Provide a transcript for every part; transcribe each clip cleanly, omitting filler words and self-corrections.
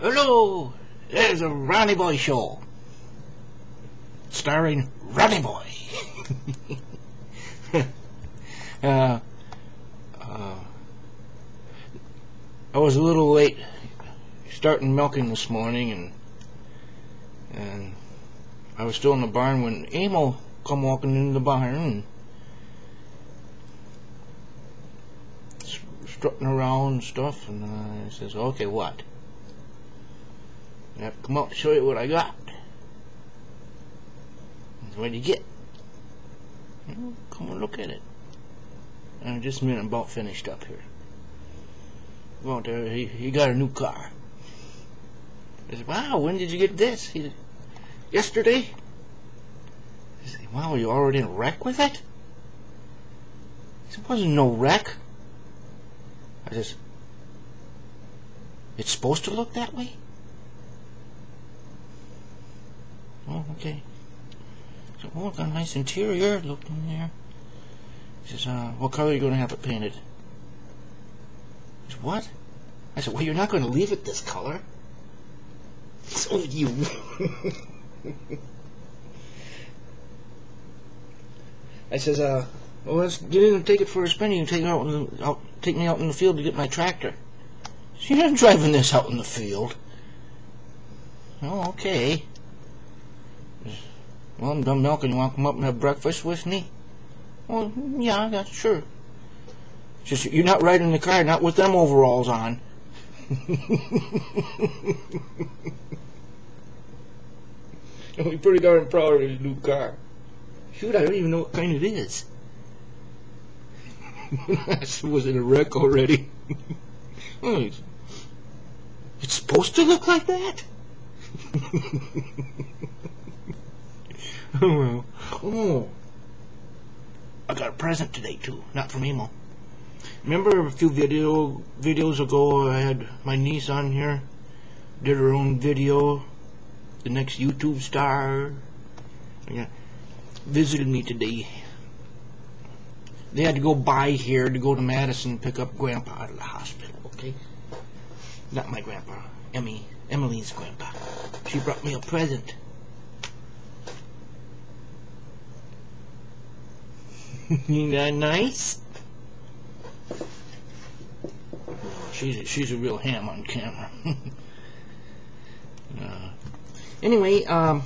Hello, there's a Ronnie Boy show, starring Ronnie Boy. I was a little late starting milking this morning, and I was still in the barn when Amil come walking into the barn and strutting around and stuff, and I says, "Okay, what? I have to come out to show you what I got." "What do you get?" "Well, come and look at it." And just a minute, I'm about finished up here. Well, there, he got a new car. I said, "Wow, when did you get this?" He said, "Yesterday." I said, "Wow, you already in a wreck with it?" He said, "It wasn't no wreck." I said, "It's supposed to look that way?" "Oh, okay." I said, "Oh, it's got a nice interior. Look in there." He says, "What color are you going to have it painted?" I said, "What?" I said, "Well, you're not going to leave it this color." So you. I says, "Well, let's get in and take it for a spin. You can take me out in the field to get my tractor." "So you're not driving this out in the field?" "Oh, okay." "Well, I'm done milking. You want to come up and have breakfast with me?" "Well, yeah, that's sure." Just, "You're not riding the car, not with them overalls on." I'm pretty darn proud of his new car. Shoot, I don't even know what kind it is. Was it a wreck already? Well, it's supposed to look like that? Oh, well. Oh, I got a present today too, not from Emo. Remember a few videos ago I had my niece on here, did her own video, the next YouTube star. Yeah, visited me today. They had to go by here to go to Madison and pick up Grandpa out of the hospital, okay? Not my grandpa, Emily's grandpa. She brought me a present. Ain't that nice? She's a real ham on camera. Anyway, I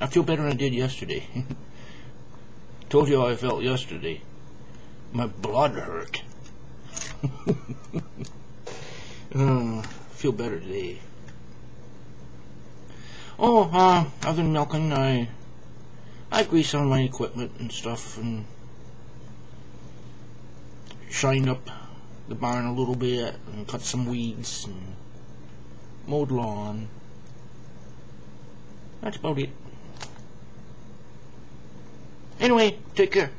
feel better than I did yesterday. Told you how I felt yesterday. My blood hurt. Feel better today. Oh, other than milking, I greased some of my equipment and stuff and shined up the barn a little bit and cut some weeds and mowed lawn. That's about it. Anyway, take care.